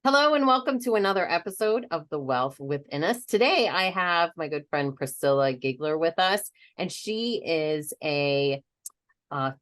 Hello and welcome to another episode of The Wealth Within Us. Today I have my good friend Priscilla Gigler with us, and she is a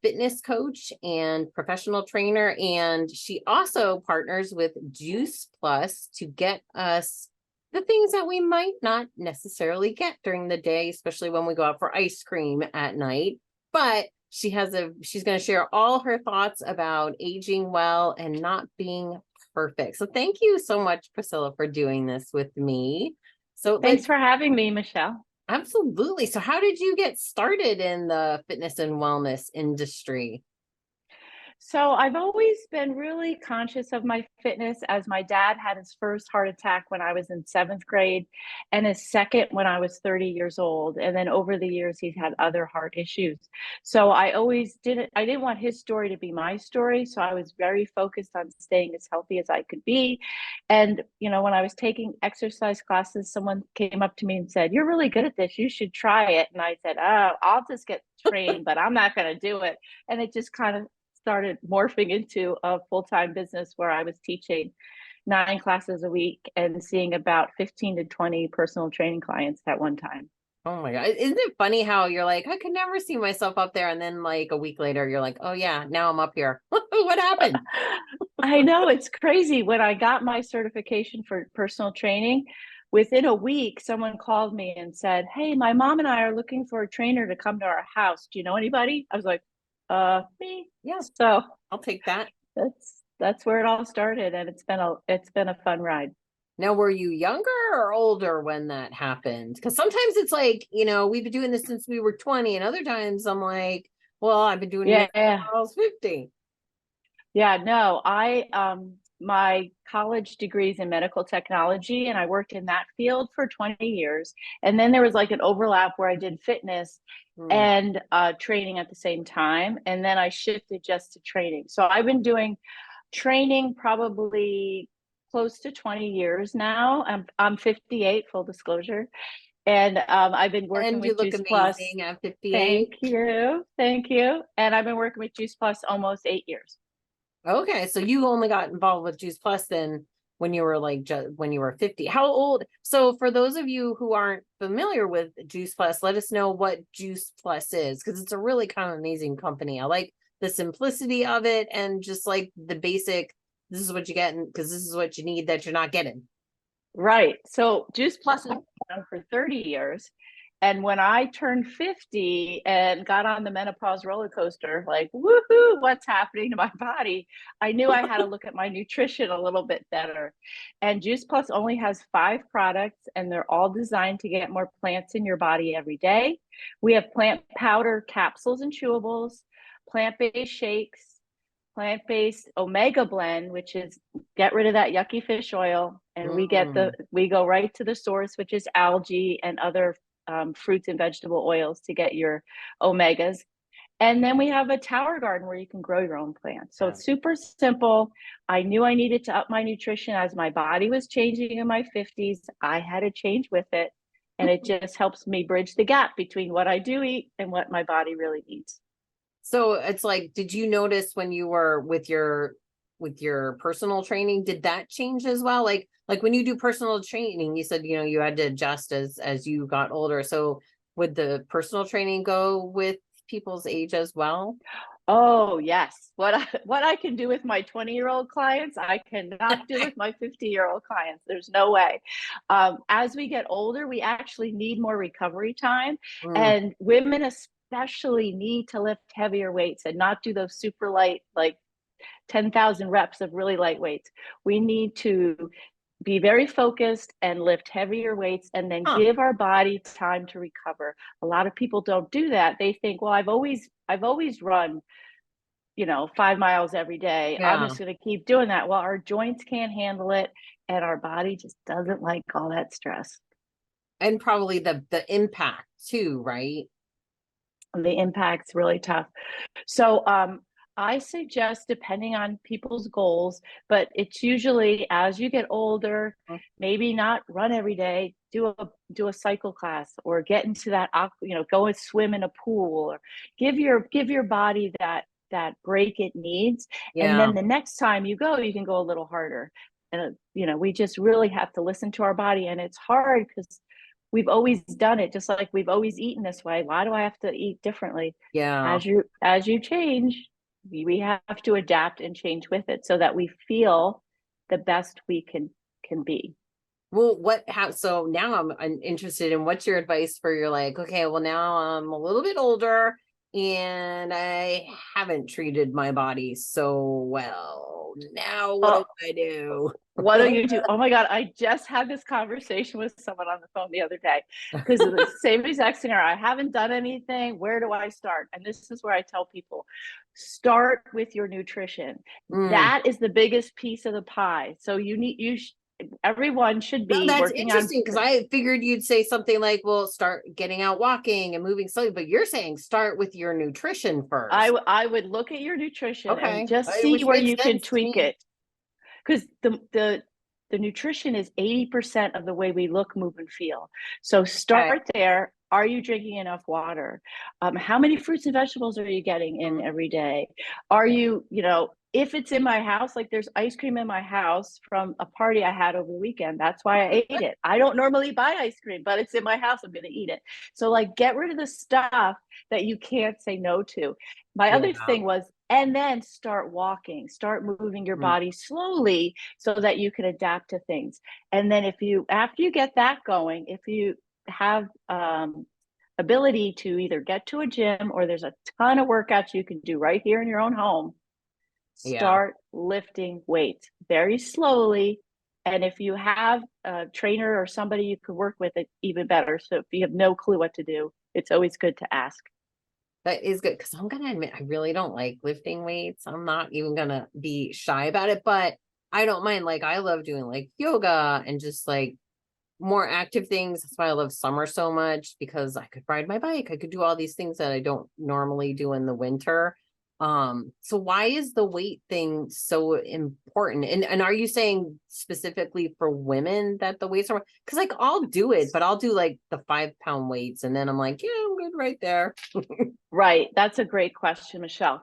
fitness coach and professional trainer, and she also partners with Juice Plus to get us the things that we might not necessarily get during the day, especially when we go out for ice cream at night. But she's going to share all her thoughts about aging well and not being perfect. So thank you so much, Priscilla, for doing this with me. So Thanks let's for having me, Michelle. absolutely. So how did you get started in the fitness and wellness industry? So I've always been really conscious of my fitness, as my dad had his first heart attack when I was in seventh grade and his second when I was 30 years old. And then over the years, he's had other heart issues. So I didn't want his story to be my story. So I was very focused on staying as healthy as I could be. And, when I was taking exercise classes, someone came up to me and said, "You're really good at this. You should try it." And I said, "Oh, I'll just get trained, but I'm not going to do it." And it just kind of started morphing into a full-time business where I was teaching 9 classes a week and seeing about 15 to 20 personal training clients at one time. Oh my God. Isn't it funny how you're like, I could never see myself up there. And then like a week later, you're like, oh yeah, now I'm up here. What happened? I know, it's crazy. When I got my certification for personal training, within a week, someone called me and said, "Hey, my mom and I are looking for a trainer to come to our house. Do you know anybody?" I was like, me. Yeah, So I'll take that. that's where it all started, and it's been a fun ride. Now, were you younger or older when that happened? Because sometimes it's like, we've been doing this since we were 20, and other times I'm like, well, I've been doing it since Yeah. I was 50. Yeah, no, my college degrees in medical technology, and I worked in that field for 20 years. And then there was like an overlap where I did fitness Hmm. and training at the same time. And then I shifted just to training. So I've been doing training probably close to 20 years now. I'm 58, full disclosure. And I've been working And you with look Juice Plus. amazing at 58. Thank you. Thank you. And I've been working with Juice Plus almost 8 years. Okay, so you only got involved with Juice Plus then when you were like when you were 50. How old? So for those of you who aren't familiar with Juice Plus, let us know what Juice Plus is because it's a really kind of amazing company. I like the simplicity of it and just like the basic, this is what you get because this is what you need that you're not getting. Right. So Juice Plus has been around for 30 years. And when I turned 50 and got on the menopause roller coaster, like, woohoo, what's happening to my body? I knew I had to look at my nutrition a little bit better. And Juice Plus only has 5 products, and they're all designed to get more plants in your body every day. We have plant powder capsules and chewables, plant based shakes, plant-based omega blend, which is get rid of that yucky fish oil, and Mm. we go right to the source, which is algae and other fruits and vegetable oils to get your omegas. And then we have a tower garden where you can grow your own plants. So it's super simple. I knew I needed to up my nutrition as my body was changing in my 50s. I had to change with it. And it just helps me bridge the gap between what I do eat and what my body really needs. So it's like, did you notice when you were with your personal training, did that change as well? Like when you do personal training, you said, you had to adjust as you got older. So would the personal training go with people's age as well? Oh, yes. What I can do with my 20-year-old clients, I cannot do with my 50-year-old clients. There's no way. As we get older, we actually need more recovery time, Mm, and women especially need to lift heavier weights and not do those super light, like 10,000 reps of really light weights. We need to be very focused and lift heavier weights and then huh. give our body time to recover. A lot of people don't do that. They think, well, I've always run 5 miles every day. I'm Yeah. just going to keep doing that. Well, our joints can't handle it, and our body just doesn't like all that stress. And probably the impact too, right? The impact's really tough. So, I suggest, depending on people's goals, but it's usually as you get older, maybe not run every day, do a cycle class, or get into that, go and swim in a pool, or give your body that break it needs. And Yeah. then the next time you go, you can go a little harder. And, we just really have to listen to our body. And it's hard because we've always done it just like we've always eaten this way. Why do I have to eat differently? Yeah. As you change, we have to adapt and change with it so that we feel the best we can be. Well, so now I'm interested in what's your advice for your like, okay, well now I'm a little bit older and I haven't treated my body so well. Now what Oh, do I do? what do you do? Oh my God, I just had this conversation with someone on the phone the other day because of the same exact scenario. I haven't done anything. Where do I start? And this is where I tell people, start with your nutrition. Mm. That is the biggest piece of the pie. So everyone should No, be that's working on. interesting because I figured you'd say something like, well, start getting out walking and moving slowly, but you're saying start with your nutrition first. I would look at your nutrition and Okay. just see Which where makes you can sense to tweak me. it. Because the nutrition is 80% of the way we look, move, and feel. So Okay. start there. Are you drinking enough water? How many fruits and vegetables are you getting in Mhm. every day? Are you, if it's in my house, like there's ice cream in my house from a party I had over the weekend. That's why I ate it. I don't normally buy ice cream, but it's in my house. I'm going to eat it. So, like, get rid of the stuff that you can't say no to. My Yeah. other thing was, and then start walking, start moving your Mm. body slowly so that you can adapt to things. And then after you get that going, if you have ability to either get to a gym or there's a ton of workouts you can do right here in your own home, Yeah. start lifting weights very slowly. And if you have a trainer or somebody you could work with, it even better. So if you have no clue what to do, it's always good to ask. That is good because I'm gonna admit I really don't like lifting weights. I'm not even gonna be shy about it, but I don't mind. Like I love doing like yoga and just like more active things. That's why I love summer so much because I could ride my bike. I could do all these things that I don't normally do in the winter. So why is the weight thing so important? And are you saying specifically for women that the weights are because like I'll do it, but I'll do like the 5 pound weights and then I'm like, yeah, I'm good right there. Right. That's a great question, Michelle.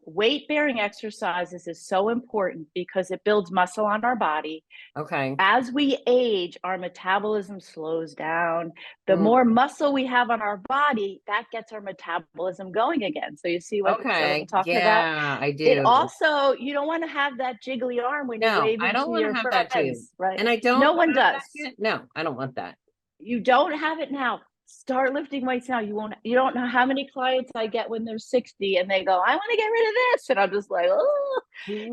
Weight bearing exercises is so important because it builds muscle on our body. Okay. As we age, our metabolism slows down. The Mm, more muscle we have on our body, that gets our metabolism going again. So you see what I'm okay. talking about? Yeah, I It do. also, you don't want to have that jiggly arm when you're No, I waving don't to want to your have that too. friends, right? And I don't No one have does. that yet. No, I don't want that. You don't have it now. Start lifting weights now. You don't know how many clients I get when they're 60 and they go, I want to get rid of this. And I'm just like, oh.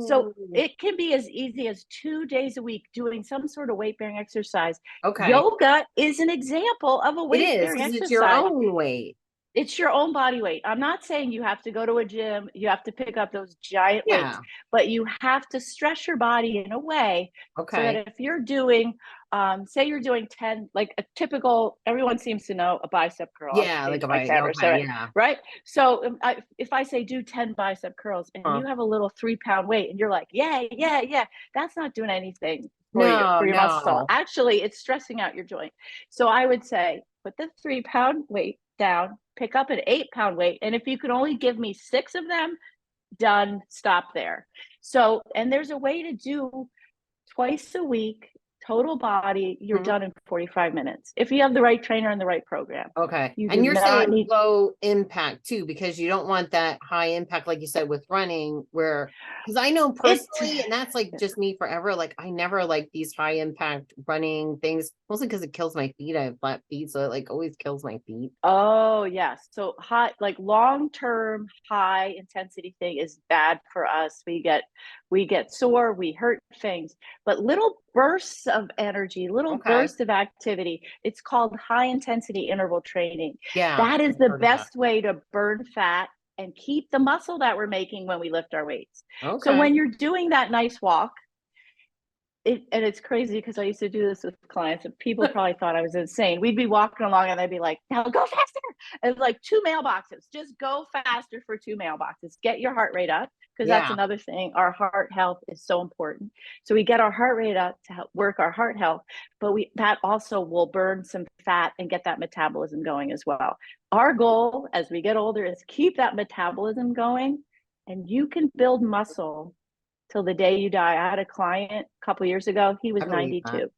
So Ooh. it can be as easy as 2 days a week doing some sort of weight bearing exercise. Okay. Yoga is an example of a It weight is bearing because it's your exercise. own weight. It's your own body weight. I'm not saying you have to go to a gym, you have to pick up those giant weights, Yeah. but you have to stress your body in a way so that Okay. if you're doing, say you're doing 10, like a typical, everyone seems to know a bicep curl. I'll Yeah, like change a my bite. camera. So, Okay, yeah. right. So if I say do 10 bicep curls and Huh. you have a little 3 pound weight and you're like, yeah, yeah, yeah, that's not doing anything No, for your muscle. no. Actually, it's stressing out your joint. So I would say put the 3 pound weight down, pick up an 8 pound weight. And if you could only give me 6 of them, done, stop there. So, and there's a way to do twice a week, total body, you're Mhm. done in 45 minutes. If you have the right trainer and the right program, Okay. you do And you're not saying need. low impact too, because you don't want that high impact, like you said, with running, where, because I know It personally, and that's like just me forever, like I never like these high impact running things, mostly because it kills my feet. I have flat feet, so it like always kills my feet. Oh, yes. So high, like long-term high intensity thing is bad for us. We get sore, we hurt things, but little bursts of energy, little Okay. bursts of activity. It's called high intensity interval training. Yeah. That is I've the heard of that. best way to burn fat and keep the muscle that we're making when we lift our weights. So Okay. when you're doing that nice walk, and it's crazy because I used to do this with clients and people probably thought I was insane. We'd be walking along and I'd be like, now go faster. And like 2 mailboxes, just go faster for 2 mailboxes. Get your heart rate up because that's Yeah. another thing. Our heart health is so important. So we get our heart rate up to help work our heart health, but that also will burn some fat and get that metabolism going as well. Our goal as we get older is keep that metabolism going and you can build muscle till the day you die. I had a client a couple years ago. He was I believe that. 92.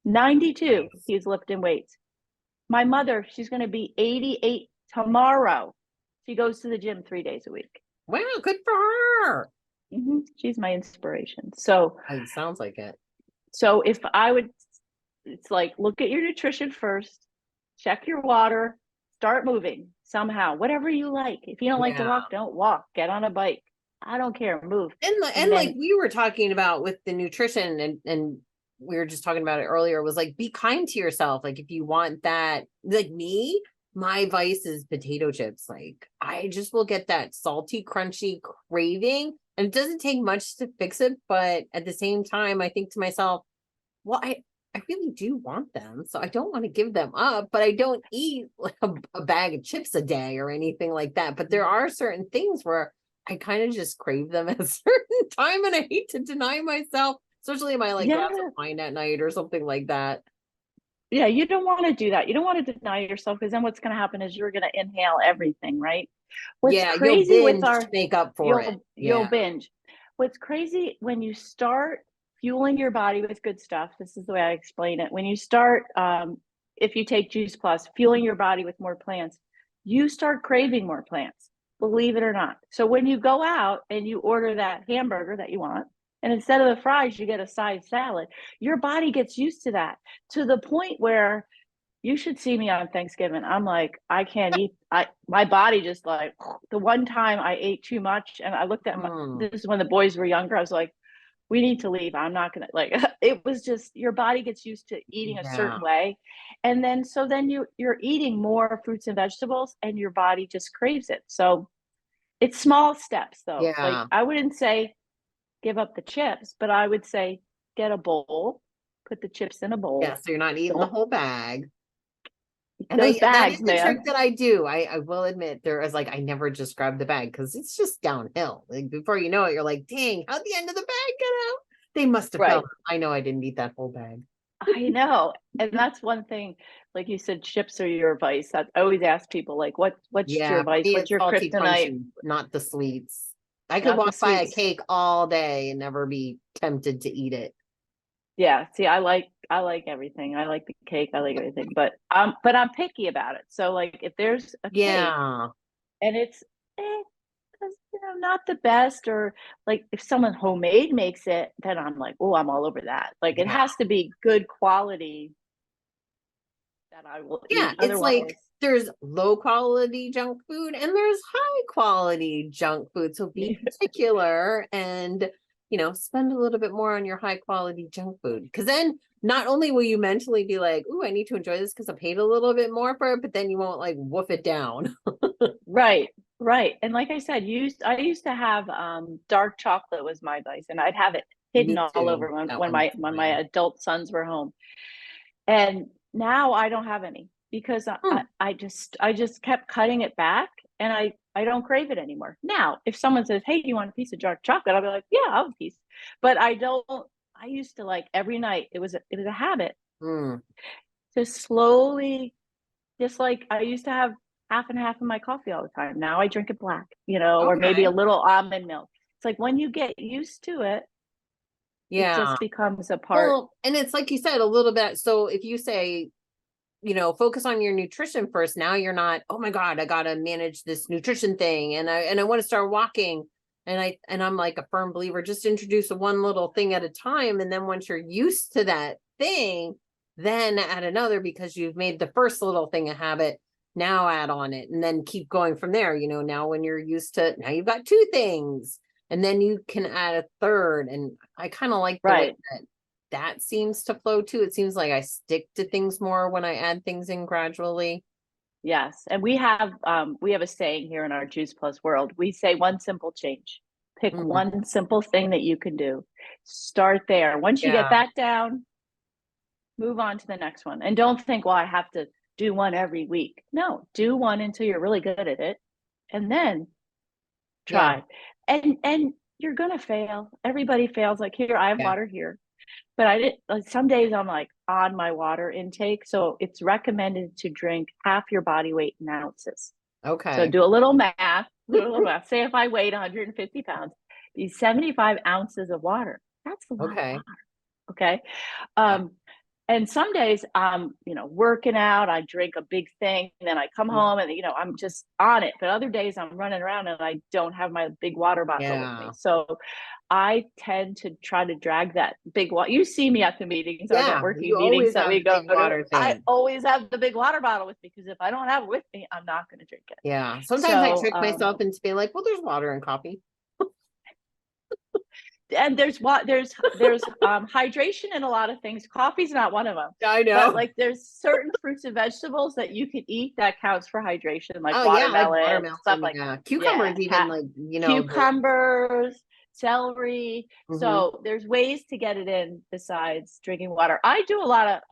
92. Nice. He's lifting weights. My mother, she's going to be 88 tomorrow. She goes to the gym 3 days a week. Wow, good for her. She's my inspiration. So It sounds like it. So if I would, it's like, look at your nutrition first, check your water, start moving somehow, whatever you like. If you don't like to Yeah. walk, don't walk, get on a bike. I don't care, move. And like we were talking about with the nutrition and we were just talking about it earlier, was like, be kind to yourself. Like if you want that, like me, my vice is potato chips. Like I just will get that salty, crunchy craving. And it doesn't take much to fix it. But at the same time, I think to myself, well, I really do want them. So I don't want to give them up, but I don't eat like a bag of chips a day or anything like that. But there are certain things where I kind of just crave them at a certain time. And I hate to deny myself, especially if I like glass of wine at night or something like that. Yeah, you don't want to do that. You don't want to deny yourself, because then what's going to happen is you're going to inhale everything, right? What's Yeah, you'll crazy with binge to make up for it. you'll Yeah. binge. What's crazy when you start fueling your body with good stuff, this is the way I explain it. When you start, if you take Juice Plus, fueling your body with more plants, you start craving more plants, believe it or not. So when you go out and you order that hamburger that you want, and instead of the fries, you get a side salad, your body gets used to that, to the point where you should see me on Thanksgiving. I'm like, I can't eat. My body just like, the one time I ate too much, and I looked at this is when the boys were younger. I was like, we need to leave. I'm not gonna, like, it was just, your body gets used to eating a certain way. And then you're eating more fruits and vegetables, and your body just craves it. So it's small steps though. Like, Yeah. I wouldn't say give up the chips, but I would say get a bowl, put the chips in a bowl. Yeah. So you're not eating the whole bag. And those that is bags, the man. trick that I do. I will admit, there is like, I never just grab the bag because it's just downhill. Like before you know it, you're like, dang, how'd the end of the bag get out? They must have fell. I know I didn't eat that whole bag. I know. And that's one thing, like you said, chips are your vice. I always ask people, like, what's your vice? What's your salty, kryptonite? crunchy, not the sweets. I could walk by a cake all day and never be tempted to eat it. Yeah, see, I like everything. I like the cake, I like everything, but I'm picky about it. So like if there's a cake and it's not the best, or like if someone homemade makes it, then I'm like, oh, I'm all over that. Like it has to be good quality that I will eat. It's like there's low quality junk food and there's high quality junk food. So be particular and spend a little bit more on your high quality junk food. Because then not only will you mentally be like, "Ooh, I need to enjoy this because I paid a little bit more for it," but then you won't like woof it down. Right. And like I said, I used to have dark chocolate was my vice, and I'd have it hidden all over when my adult sons were home. And now I don't have any, because I just kept cutting it back, and I don't crave it anymore. Now, if someone says, "Hey, do you want a piece of dark chocolate?" I'll be like, "Yeah, I'll have a piece." But I don't. I used to, like, every night. It was a habit to slowly, just like I used to have half and half of my coffee all the time. Now I drink it black, or maybe a little almond milk. It's like when you get used to it, it just becomes a part. Well, and it's like you said, a little bit. So if you say, focus on your nutrition first, now you're not, oh my God, I gotta manage this nutrition thing, and I want to start walking. And I'm like a firm believer, just introduce one little thing at a time. And then once you're used to that thing, then add another, because you've made the first little thing a habit. Now add on it and then keep going from there. Now when you're used to, now you've got two things, and then you can add a third. And I kind of like the way that seems to flow too. It seems like I stick to things more when I add things in gradually. Yes. And we have a saying here in our Juice Plus world. We say one simple change. Pick one simple thing that you can do. Start there. Once you get that down, move on to the next one. And don't think, well, I have to do one every week. No, do one until you're really good at it, and then try. And you're gonna fail. Everybody fails. Like, here, I have water here, but I didn't, like, some days I'm like on my water intake. So it's recommended to drink half your body weight in ounces. Okay. So do a little math. Say if I weighed 150 pounds, these 75 ounces of water. That's a lot of Okay. water. Okay. Yeah. And some days I'm, working out, I drink a big thing, and then I come Mhm. home and, I'm just on it. But other days I'm running around and I don't have my big water bottle with me. Yeah. So I tend to try to drag that big water. You see me at the meetings, our Yeah. networking You meetings always that have we the go big to. water I thing. always have the big water bottle with me because if I don't have it with me, I'm not going to drink it. Yeah. Sometimes I So, trick myself into being like, well, there's water in coffee. and there's hydration in a lot of things. Coffee's not one of them, I but know. like there's certain fruits and vegetables that you can eat that counts for hydration, like Oh yeah, like watermelon, stuff watermelon, like yeah. yeah, Cucumbers even like, the cucumbers, celery. mhm. So there's ways to get it in besides drinking water. I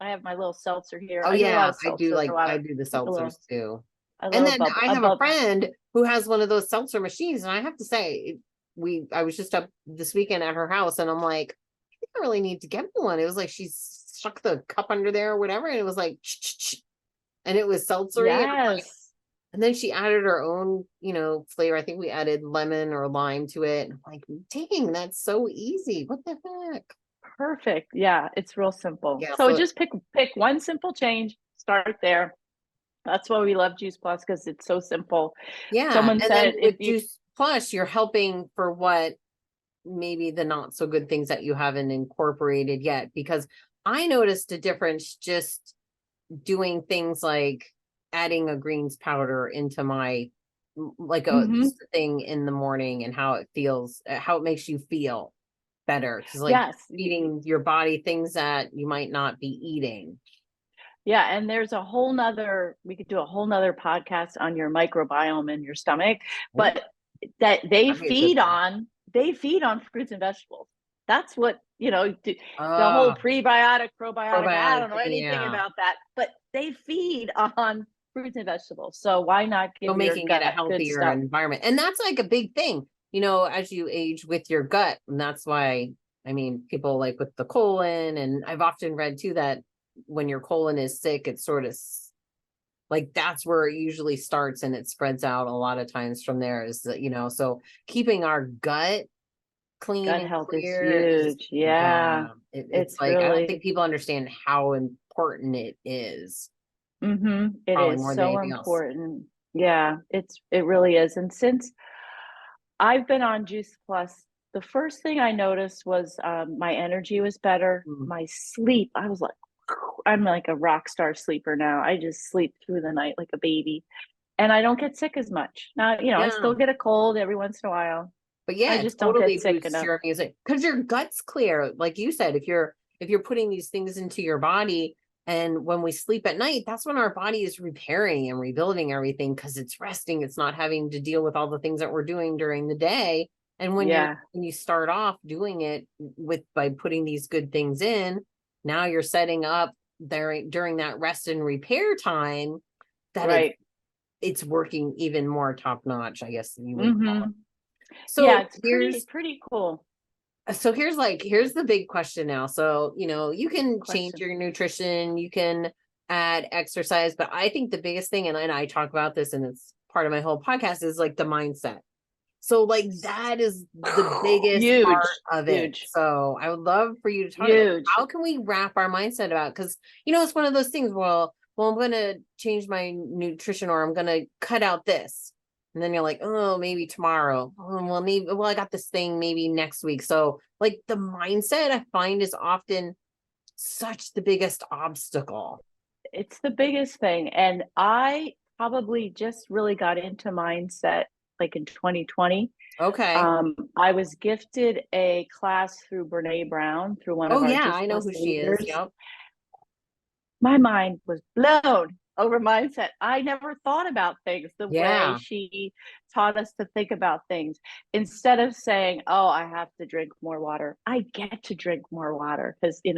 have my little seltzer here. Oh I do a lot yeah, of seltzer I water, do the like seltzers too. a And little then bubble I a have a bubble. friend who has one of those seltzer machines, and I have to say, I was just up this weekend at her house, and I'm like, I think I really need to get me one. It was like she stuck the cup under there or whatever, and it was like, and it was seltzery, Yes. and then she added her own, flavor. I think we added lemon or lime to it. And I'm like, dang, that's so easy. What the heck? Perfect. Yeah, it's real simple. Yeah. So So just pick one simple change, start there. That's why we love Juice Plus because it's so simple. yeah, Someone and then said if with you Juice Plus, you're helping for what maybe the not so good things that you haven't incorporated yet. Because I noticed a difference just doing things like adding a greens powder into my like a Mhm. just a thing in the morning and how it feels, how it makes you feel better. Because like Yes. eating your body things that you might not be eating. Yeah, and there's a whole nother we could do a whole nother podcast on your microbiome in your stomach, Ooh, but that that'd be a good one. they feed on fruits and vegetables. That's what, the whole Ah, prebiotic, probiotic, I probiotic don't know thing, anything yeah. about that, but they feed on fruits and vegetables. So why not So give your making it a gut good healthier stuff? environment. And that's like a big thing, as you age with your gut. And that's why, I mean, people like with the colon, and I've often read too that when your colon is sick, it's sort of like that's where it usually starts and it spreads out a lot of times from there is that, so keeping our gut clean Gut and health is clear is, huge. Yeah. yeah, it's It's like, I don't think really people understand how important it is, it probably is more than so anything else. important. Yeah, it really is. And since I've been on Juice Plus, the first thing I noticed was my energy was better. Mm. My sleep, I was like, I'm like a rock star sleeper now. I just sleep through the night like a baby, and I don't get sick as much. Now, I Yeah. still get a cold every once in a while. But I yeah, it just don't get totally sick boosts enough. your music because your gut's clear. Like you said, if you're putting these things into your body, and when we sleep at night, that's when our body is repairing and rebuilding everything because it's resting. It's not having to deal with all the things that we're doing during the day. And Yeah, when you start off doing it by putting these good things in, now you're setting up there during that rest and repair time that right. it's working even more top notch, I guess you would call it. Hmm. Yeah, So it's pretty cool. here's the big question now. So, you Good can change question. your nutrition, you can add exercise, but I think the biggest thing, and I talk about this and it's part of my whole podcast, is like the mindset. So like that is the biggest part Huge, of it. huge, So I would love for you to talk like huge. how can we wrap our mindset about, because it's one of those things, well, I'm gonna change my nutrition or I'm gonna cut out this. And then you're like, oh, maybe tomorrow. Oh, well, maybe, well, I got this thing maybe next week. So like the mindset I find is often such the biggest obstacle. It's the biggest thing. And I probably just really got into mindset like in 2020. Okay. I was gifted a class through Brene Brown, through one of Oh our yeah, Juice I know Plus who she is. leaders. Yep. My mind was blown over mindset. I never thought about things the way Yeah. she taught us to think about things. Instead of saying, "Oh, I have to drink more water," I get to drink more water because I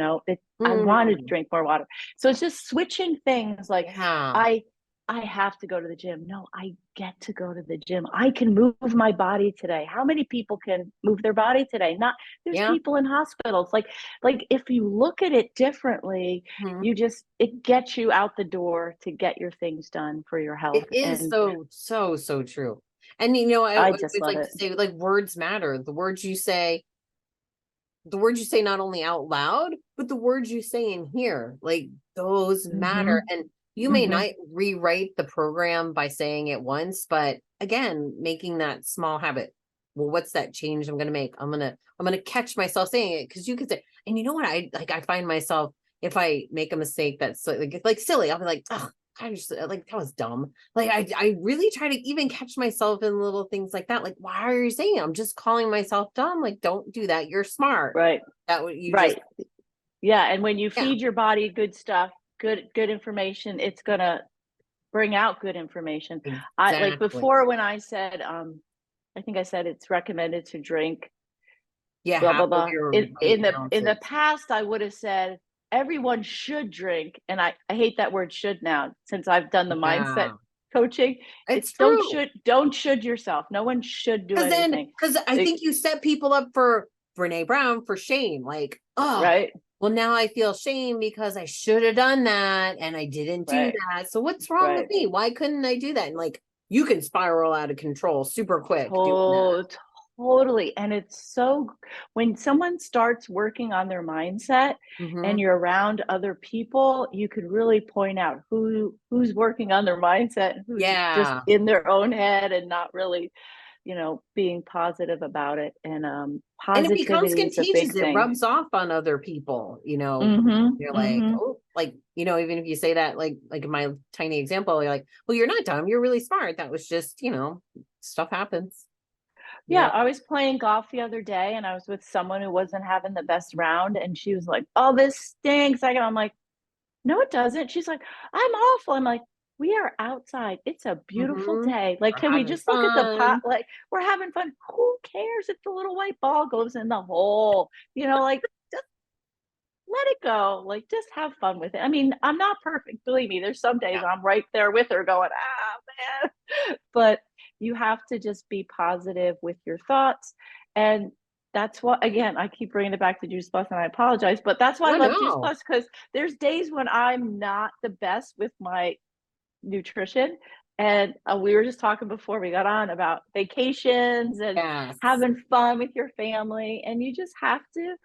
wanted to Mm, drink more water. So it's just switching things. Like yeah. I, I have to go to the gym. No, I get to go to the gym. I can move my body today. How many people can move their body today? Not there's Yeah. people in hospitals. Like if you look at it differently, Mhm. it gets you out the door to get your things done for your It health. is And so, so, so true. And I I always just love like it. to say, like, words matter. The words you say not only out loud, but the words you say in here, like, those matter. Mhm. And you may Mhm. not rewrite the program by saying it once, but again, making that small habit. Well, what's that change I'm going to make? I'm going to catch myself saying it, because you could say, and you know what? I find myself, if I make a mistake that's like silly, I'll be like, oh, I just like, that was dumb. Like, I really try to even catch myself in little things like that. Like, why are you saying it? I'm just calling myself dumb. Like, don't do that. You're smart. Right. That what you just, Right. Yeah, and when you yeah, feed your body good stuff, good information, it's gonna bring out good information. I like exactly. before when I said, I think I said it's recommended to drink Yeah, blah half blah of blah. your In weight in in the ounces. past, I would have said everyone should drink, and I hate that word should now since I've done the mindset Yeah, coaching. It's it's true. don't should yourself. No one should do anything. Because I It, think you set people up for Brene Brown for shame. Like, oh, right, well, now I feel shame because I should have done that and I didn't do right, that. So what's wrong with right. me? Why couldn't I do that? And like, you can spiral out of control super quick doing that. To Totally, and it's so when someone starts working on their mindset and Hmm. you're around other people, you could really point out who's working on their mindset and who's just Yeah. in their own head and not really, being positive about it, and, And it becomes positivity is a big contagious. It thing. rubs off on other people. Mhm, You're like, mhm. oh, like, even if you say that, like in my tiny example, you're like, well, you're not dumb. You're really smart. That was just, stuff happens. Yeah, Yeah. I was playing golf the other day, and I was with someone who wasn't having the best round, and she was like, "Oh, this stinks." I'm like, "No, it doesn't." She's like, "I'm awful." I'm like, "We are outside. It's a beautiful Hmm. day. Like, We're can we having just look at the pot? fun. Like, we're having fun. Who cares if the little white ball goes in the hole? Like, just let it go. Like, just have fun with it." I mean, I'm not perfect. Believe me, there's some days Yeah. I'm right there with her going, man. But you have to just be positive with your thoughts. And that's what, again, I keep bringing it back to Juice Plus and I apologize, but that's why I Oh, love Juice no. Plus because there's days when I'm not the best with my nutrition. And we were just talking before we got on about vacations and Yes. having fun with your family. And you just have to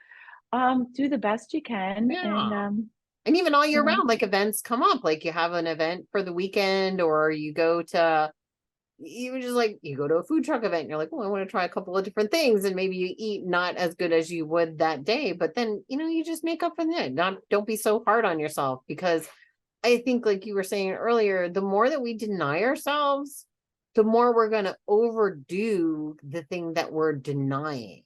do the best you can. Yeah. And, And even all you year know, round, like, events come up, like you have an event for the weekend, or you go to, even just like you go to a food truck event, and you're like, well, I want to try a couple of different things. And maybe you eat not as good as you would that day, but then, you just make up for that. Don't be so hard on yourself, because I think, like you were saying earlier, the more that we deny ourselves, the more we're going to overdo the thing that we're denying.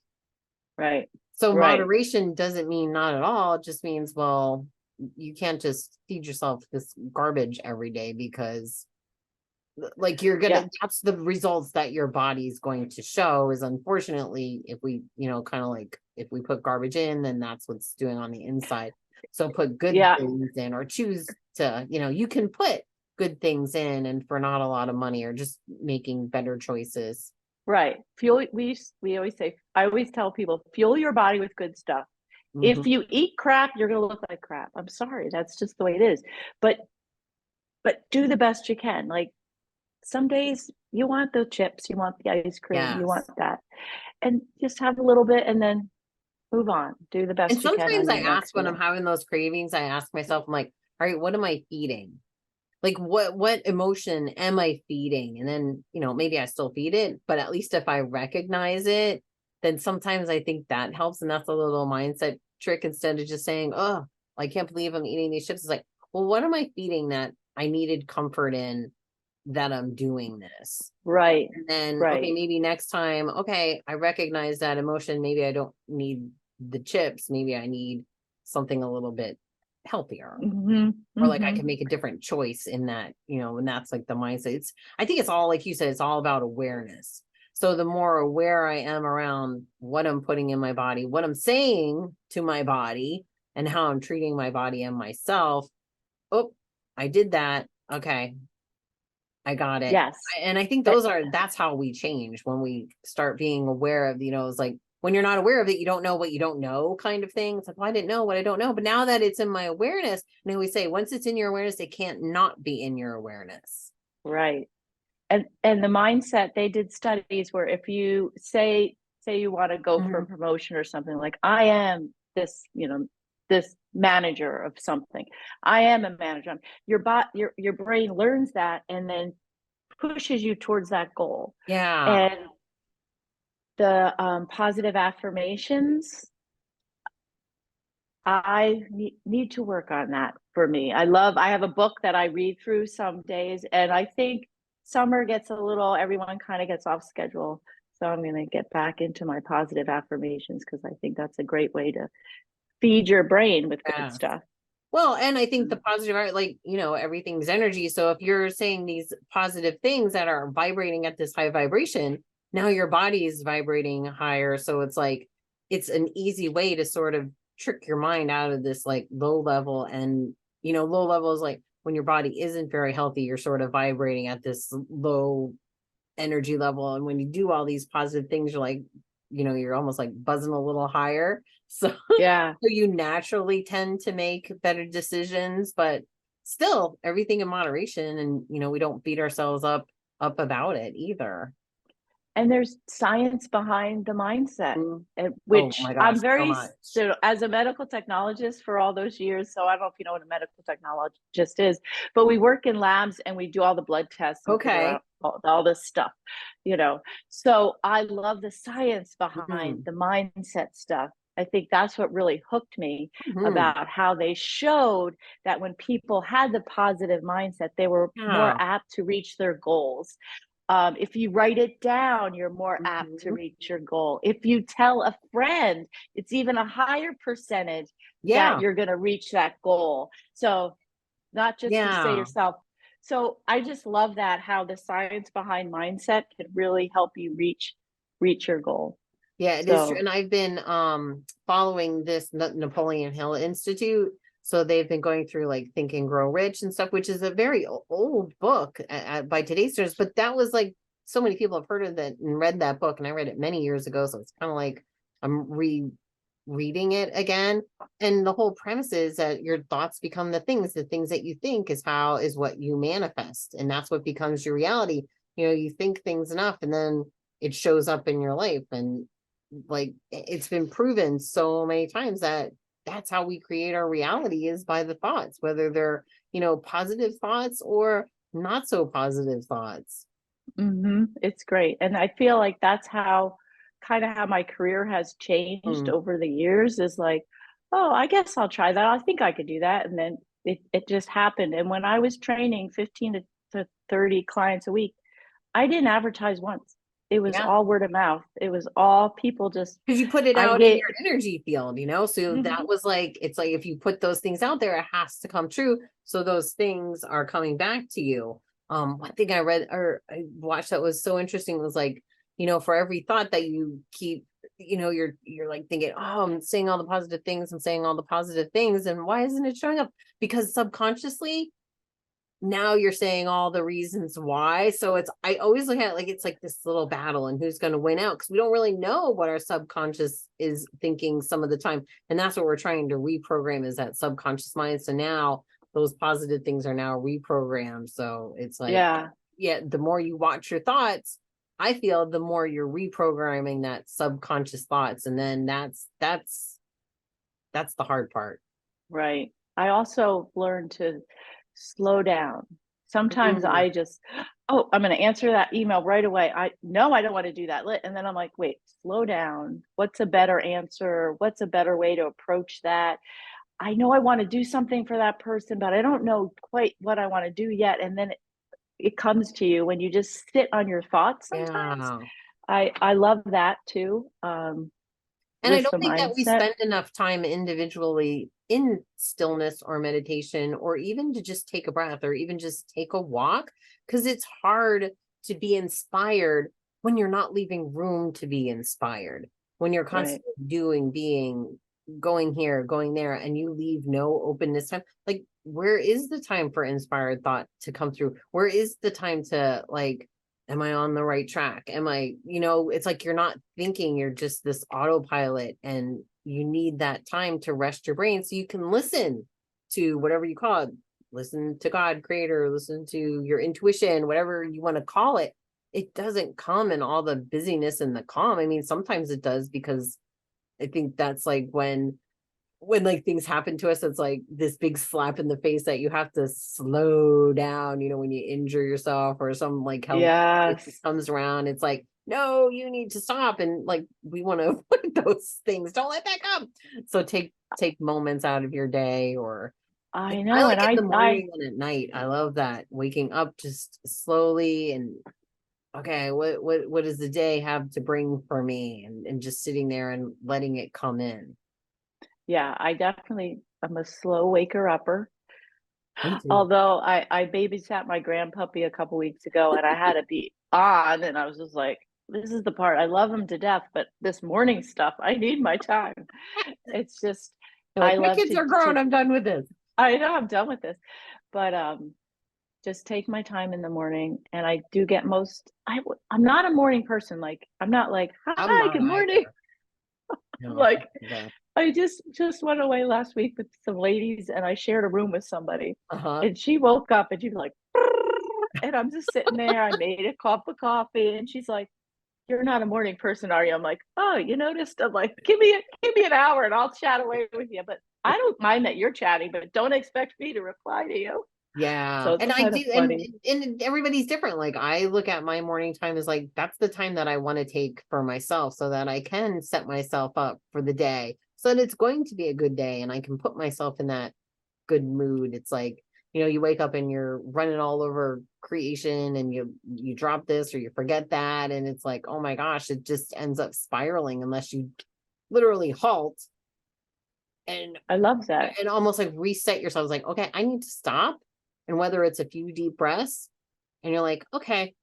right, So right. moderation doesn't mean not at all. It just means, well, you can't just feed yourself this garbage every day, because like, Yeah, that's the results that your body's going to show. Is, unfortunately, if we, kind of like, if we put garbage in, then that's what's doing on the inside. So put good yeah. things in, or choose to, you can put good things in, and for not a lot of money, or just making better choices. Right. Fuel we always say I always tell people, "Fuel your body with good stuff." If Hmm. you eat crap, you're gonna look like crap. I'm sorry, that's just the way it is. But do the best you can. Like, some days you want the chips, you want the ice cream, you want Yes. that, and just have a little bit and then move on. Do the And best you can sometimes on I your ask, next when I'm meal. having those cravings, I ask myself, I'm like, all right, what am I feeding? Like, what emotion am I feeding? And then, maybe I still feed it, but at least if I recognize it, then sometimes I think that helps. And that's a little mindset trick, instead of just saying, oh, I can't believe I'm eating these chips. It's like, well, what am I feeding that I needed comfort in, that I'm doing this? Right, And then, okay, right. maybe next time, okay, I recognize that emotion. Maybe I don't need the chips. Maybe I need something a little bit healthier, Mhm, or like I mhm. can make a different choice in that, and that's like the mindset. I think it's all, like you said, it's all about awareness. So the more aware I am around what I'm putting in my body, what I'm saying to my body, and how I'm treating my body and myself. Oh, I did that. Okay, I got it. Yes. And I think Eh that's how we change, when we start being aware of, it's like, when you're not aware of it, you don't know what you don't know, kind of thing. It's like, well, I didn't know what I don't know. But now that it's in my awareness, and we say, once it's in your awareness, it can't not be in your awareness. right. and the mindset, they did studies where if you say you want to go for a Mhm. promotion or something, like I am this, this manager of something. I am a manager. Your brain learns that and then pushes you towards that goal. Yeah. And the positive affirmations, I need to work on that for me. I have a book that I read through some days, and I think summer gets a little, everyone kind of gets off schedule. So I'm going to get back into my positive affirmations because I think that's a great way to feed your brain with good Yeah. stuff. Well, and I think the Mm. positive art, like, everything's energy. So if you're saying these positive things that are vibrating at this high vibration, now your body is vibrating higher. So it's like, it's an easy way to sort of trick your mind out of this like low level. And, low level is like when your body isn't very healthy, you're sort of vibrating at this low energy level. And when you do all these positive things, you're like, you're almost like buzzing a little higher. So Yeah. so you naturally tend to make better decisions, but still everything in moderation. And we don't beat ourselves up about it either. And there's science behind the mindset, Mm. Oh which my gosh, I'm so very, much. so as a medical technologist for all those years, so I don't know if you know what a medical technologist is, but we work in labs and we do all the blood tests and figure Okay. out all this stuff, you know. So I love the science behind Hmm. the mindset stuff. I think that's what really hooked me Hmm. about how they showed that when people had the positive mindset, they were more Yeah. apt to reach their goals. If you write it down, you're more apt to Mhm. reach your goal. If you tell a friend, it's even a higher percentage that Yeah. you're going to reach that goal. So, not just to say Yeah. yourself. So, I just love that how the science behind mindset can really help you reach your goal. Yeah, it is true. So, And I've been following this Napoleon Hill Institute. So they've been going through like Think and Grow Rich and stuff, which is a very old book by today's standards. But that was like so many people have heard of that and read that book, and I read it many years ago. So it's kind of like I'm rereading it again. And the whole premise is that your thoughts become the things. The things that you think is what you manifest, and that's what becomes your reality. You think things enough, and then it shows up in your life. And like it's been proven so many times that that's how we create our reality, is by the thoughts, whether they're positive thoughts or not so positive thoughts. it's great. And I feel like that's how kind of how my career has changed Mm, over the years is like, oh, I guess I'll try that. I think I could do that. And then it just happened. And when I was training 15 to 30 clients a week, I didn't advertise once. It was yeah, all word of mouth. It was all people just, because you put it I out in get, your energy field, so that mhm, was like, it's like if you put those things out there, it has to come true. So those things are coming back to you. One thing I read or I watched that was so interesting was like, for every thought that you keep, you're like thinking, oh, I'm saying all the positive things and saying all the positive things, and why isn't it showing up? Because subconsciously now you're saying all the reasons why. So I always look at it like it's like this little battle and who's going to win out, because we don't really know what our subconscious is thinking some of the time. And that's what we're trying to reprogram, is that subconscious mind. So now those positive things are now reprogrammed. So it's like, yeah, yeah, the more you watch your thoughts, I feel the more you're reprogramming that subconscious thoughts. And then that's the hard part. right. I also learned to slow down. Sometimes Mm, I just, oh, I'm going to answer that email right away. I no, I don't want to do that. And then I'm like, wait, slow down. What's a better answer? What's a better way to approach that? I know I want to do something for that person, but I don't know quite what I want to do yet. And then it comes to you when you just sit on your thoughts sometimes. yeah. I love that too, And I with don't the think that we mindset. spend enough time individually in stillness or meditation, or even to just take a breath or even just take a walk, because it's hard to be inspired when you're not leaving room to be inspired, when you're Right. constantly doing, being, going here, going there, and you leave no openness time. Like, where is the time for inspired thought to come through? Where is the time to like, am I on the right track? Am I, it's like you're not thinking, you're just this autopilot, and you need that time to rest your brain so you can listen to whatever you call it, listen to God, creator, listen to your intuition, whatever you want to call it. It doesn't come in all the busyness and the calm. I mean, sometimes it does, because I think that's like when like things happen to us, it's like this big slap in the face that you have to slow down, when you injure yourself or some like health Yes. comes around, it's like, no, you need to stop. And like, we want to avoid those things. Don't let that come. So take moments out of your day, or I I know. like And it in the I morning and at night. I love that. Waking up just slowly and okay, what does the day have to bring for me? And just sitting there and letting it come in. yeah, I definitely am a slow waker upper. Me too. Although I babysat my grandpuppy a couple weeks ago and I had to be on, and I was just like, this is the part I love him to death, but this morning stuff, I need my time. It's just You're I like, my love kids are grown. I'm done with this. I know I'm done with this. But just take my time in the morning and I do get I'm not a morning person. Like I'm not like, I'm hi, not good morning. either. No. Like I just went away last week with some ladies and I shared a room with somebody Uh-huh. and she woke up and she's like, and I'm just sitting there. I made a cup of coffee and she's like, you're not a morning person, are you? I'm like, oh, you noticed? I'm like, give me an hour and I'll chat away with you. But I don't mind that you're chatting, but don't expect me to reply to you. Yeah. So it's And I kind of do, funny. and everybody's different. Like I look at my morning time as like that's the time that I want to take for myself so that I can set myself up for the day. So that it's going to be a good day and I can put myself in that good mood. It's like, you wake up and you're running all over creation and you drop this or you forget that. And it's like, oh my gosh, it just ends up spiraling unless you literally halt and I love that. almost like reset yourself. It's like, okay, I need to stop. And whether it's a few deep breaths and you're like, okay,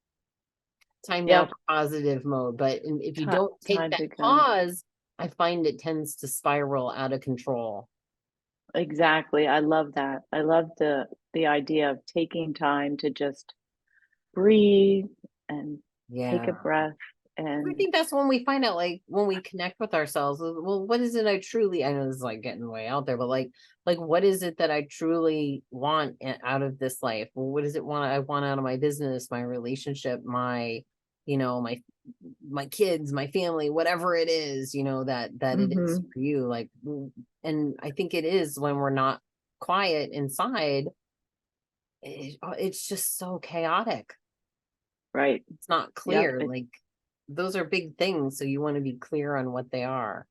time now Yep. for positive mode. But if you don't take Time that to go. pause, I find it tends to spiral out of control. Exactly. I love that. I love the idea of taking time to just breathe and take a Yeah. breath I and think that's when we find out, like when we connect with ourselves, well, what is it I know this is like getting way out there, but like what is it that I truly want out of this life? Well, what is it I want out of my business, my relationship, my kids, my family, whatever it is, that it is mhm, for you. Like, and I think it is when we're not quiet inside, it's just so chaotic. right. It's not Yep. clear. Like those are big things. So you want to be clear on what they are.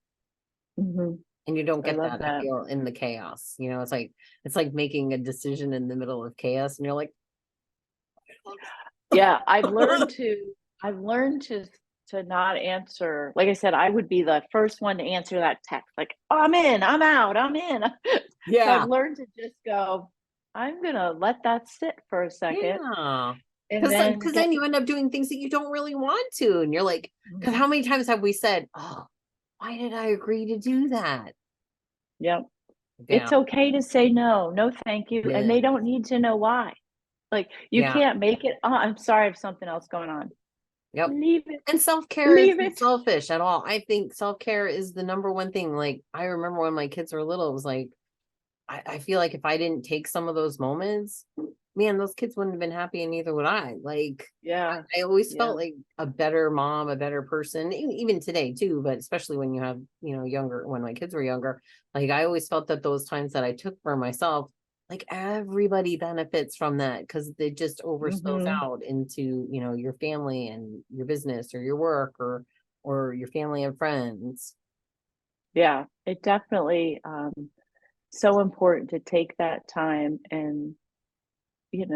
Mhm. And you don't I get love that, I that. feel, in the chaos. It's like making a decision in the middle of chaos and you're like, Yeah, I've learned to not answer. Like I said, I would be the first one to answer that text, like, "Oh, I'm in, I'm out, I'm in." So I've yeah, learned to just go, "I'm gonna let that sit for a second yeah. and then Because get." then you end up doing things that you don't really want to. And you're like, because Mhm. how many times have we said, oh, why did I agree to do that? Yep. Yeah, It's okay to say no, "No, thank you," and they yeah, don't need to know why. Like, you yeah, can't make it, "Oh, I'm sorry, I have something else going on." yep. Leave it. And self-care Leave isn't it. selfish at all. I think self-care is the number one thing. Like, I remember when my kids were little, it was like, I feel like if I didn't take some of those moments, man, those kids wouldn't have been happy and neither would I. Like, Yeah. I always felt Yeah. like a better mom, a better person, even today too, but especially when you have, younger, when my kids were younger, like I always felt that those times that I took for myself, like everybody benefits from that because it just overspills Mhm. out into, your family and your business or your work or your family and friends. Yeah. It definitely, so important to take that time and,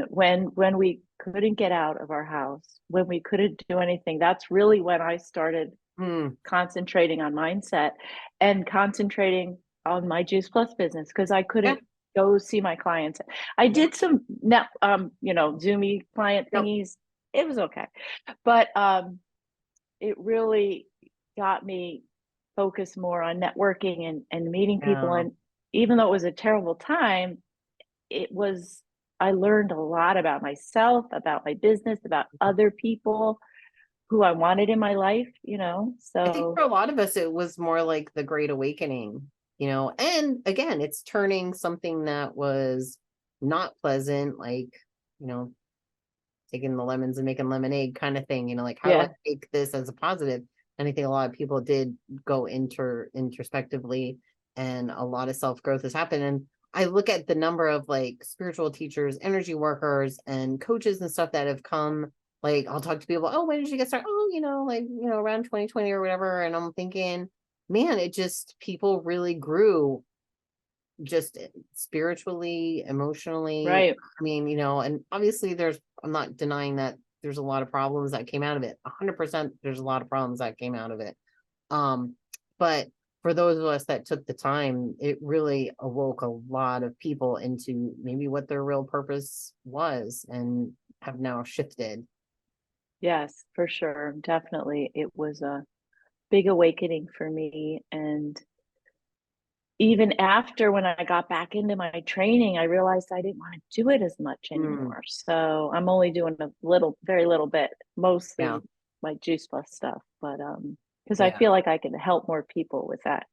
when we couldn't get out of our house, when we couldn't do anything, that's really when I started Mm, concentrating on mindset and concentrating on my Juice Plus business because I yeah, couldn't go see my clients. I yeah, did some net Zoomy client yep, thingies. It was okay. But it really got me focused more on networking and meeting people. yeah. And even though it was a terrible time, it was I learned a lot about myself, about my business, about other people who I wanted in my life, I think So for a lot of us, it was more like the Great Awakening, and again, it's turning something that was not pleasant, like, you know, taking the lemons and making lemonade kind of thing, like how do I Yeah. take this as a positive? And I think a lot of people did go introspectively, and a lot of self-growth has happened. And I look at the number of like spiritual teachers, energy workers, and coaches and stuff that have come. Like I'll talk to people, oh, when did you get started? Oh, around 2020 or whatever. And I'm thinking, man, it just people really grew just spiritually, emotionally. Right. I mean, and obviously I'm not denying that there's a lot of problems that came out of it. 100% there's a lot of problems that came out of it. But for those of us that took the time, it really awoke a lot of people into maybe what their real purpose was and have now shifted. Yes, for sure. Definitely. It was a big awakening for me. And even after when I got back into my training, I realized I didn't want to do it as much Mm, anymore. So I'm only doing a little, very little bit, yeah. mostly my Juice Plus stuff. But because I Yeah. feel like I can help more people with that,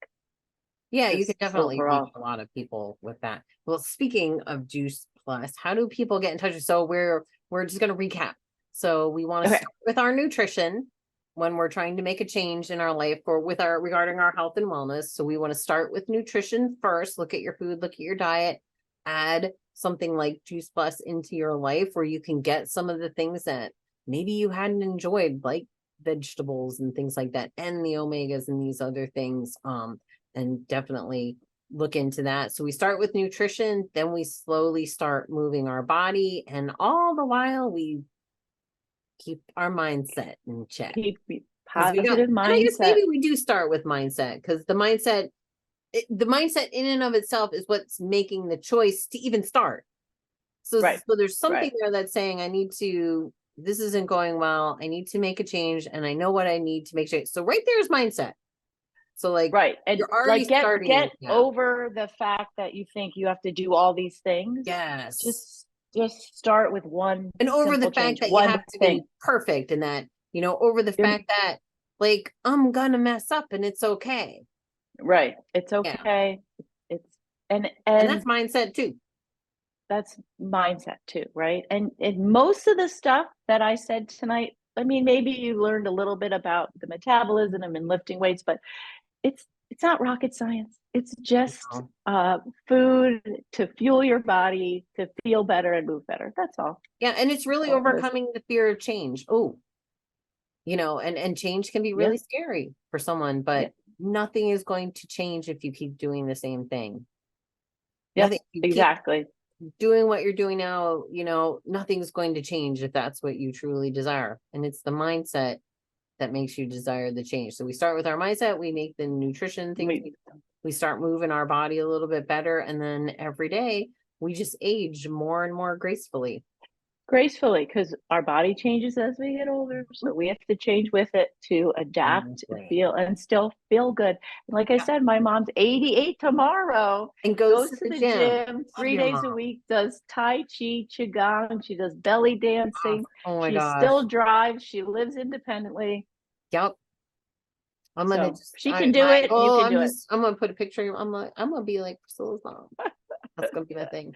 Yeah, you could just definitely reach overall. a lot of people with that. Well, speaking of Juice Plus, how do people get in touch? So we're just going to recap. So we want to Okay. start with our nutrition when we're trying to make a change in our life or with our regarding our health and wellness. So we want to start with nutrition first. Look at your food, look at your diet, add something like Juice Plus into your life where you can get some of the things that maybe you hadn't enjoyed, like vegetables and things like that, and the omegas and these other things. And definitely look into that. So we start with nutrition, then we slowly start moving our body, and all the while we keep our mindset in check. Keep Because we don't, positive and I guess mindset. maybe we do start with mindset because the mindset in and of itself is what's making the choice to even start. Right. So there's something Right. there that's saying, this isn't going well. I need to make a change and I know what I need to make sure. So right there's mindset. So like Right. And you're already like starting. get Yeah. over the fact that you think you have to do all these things. Yes. Just start with one And over the simple fact change, that you one have to thing. be perfect and that, over the You're fact that like I'm gonna mess up and it's okay. right. It's Yeah. okay. It's and And and that's mindset too. that's mindset too, right? And most of the stuff that I said tonight, I mean, maybe you learned a little bit about the metabolism and lifting weights, but it's not rocket science. It's just know? food to fuel your body to feel better and move better. That's all. Yeah. And it's That's really all it is. overcoming the fear of change. Oh, and change can be Yeah. really scary for someone, Yeah. but nothing is going to change if you keep doing the same thing. Nothing. Yep. You keep Exactly. doing what you're doing now, nothing's going to change if that's what you truly desire. And it's the mindset that makes you desire the change. So we start with our mindset, we make the nutrition things, We we start moving our body a little bit better. And then every day we just age more and more gracefully. gracefully, because our body changes as we get older, so we have to change with it to adapt and Exactly. feel and still feel good. And like I Yeah. said, my mom's 88 tomorrow, And goes goes to to the the gym. gym Love 3 your days a mom. week, does tai chi, qigong, she does belly dancing. Oh my She gosh. still drives, she lives independently. Yep. I'm gonna So, just she can do it, you can do it. I'm gonna put a picture. I'm gonna be like Priscilla's mom. That's gonna be my thing.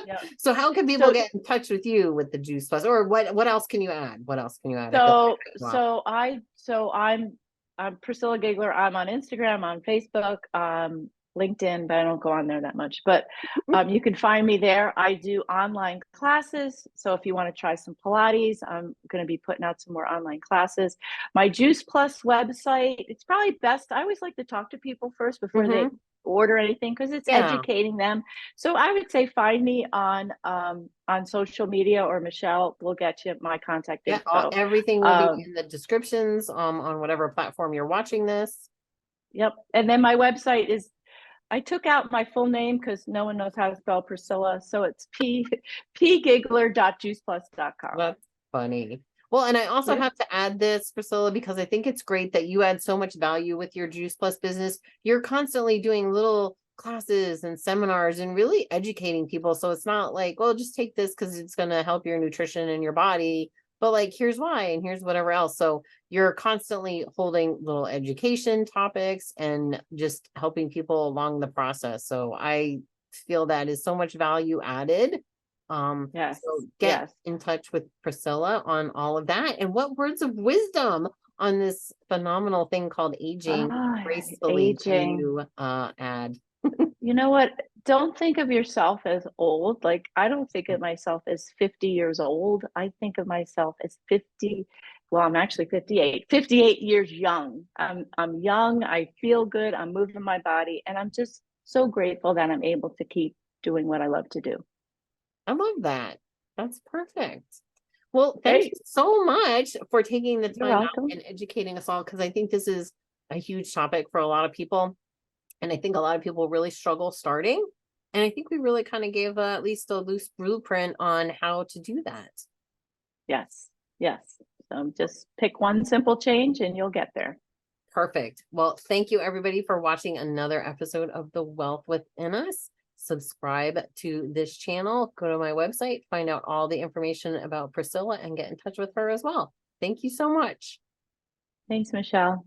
Yeah. So how can people So get in touch with you with the Juice Plus? Or what else can you add? What else can you add? I feel like So I cut you off. I'm Priscilla Gigler. I'm on Instagram, on Facebook, LinkedIn, but I don't go on there that much. But you can find me there. I do online classes. So if you want to try some Pilates, I'm going to be putting out some more online classes. My Juice Plus website, it's probably best. I always like to talk to people first before they Mhm. order anything because it's Yeah. educating them. So I would say find me on social media, or Michelle will get you my contact Yeah. info. Everything will be Um, in the descriptions on whatever platform you're watching this. yep. And then my website is, I took out my full name because no one knows how to spell Priscilla. So it's pgigler.juiceplus.com. That's funny. Well, and I also Yeah. have to add this, Priscilla, because I think it's great that you add so much value with your Juice Plus business. You're constantly doing little classes and seminars and really educating people. So it's not like, well, just take this because it's going to help your nutrition and your body. But like, here's why, and here's whatever else. So you're constantly holding little education topics and just helping people along the process. So I feel that is so much value added. Yes. So get Yes. in touch with Priscilla on all of that. And what words of wisdom on this phenomenal thing called aging Ah, gracefully do aging. you add? You know what? Don't think of yourself as old. Like, I don't think of myself as 50 years old. I think of myself as 50. Well, I'm actually 58, 58 years young. I'm young. I feel good. I'm moving my body. And I'm just so grateful that I'm able to keep doing what I love to do. I love that. That's perfect. Well, thank you Great. so much for taking the You're time out welcome. and educating us all, because I think this is a huge topic for a lot of people. And I think a lot of people really struggle starting. And I think we really kind of gave at least a loose blueprint on how to do that. Yes. Yes. So just pick one simple change and you'll get there. Perfect. Well, thank you everybody for watching another episode of The Wealth Within Us. Subscribe to this channel, go to my website, find out all the information about Priscilla and get in touch with her as well. Thank you so much. Thanks, Michelle.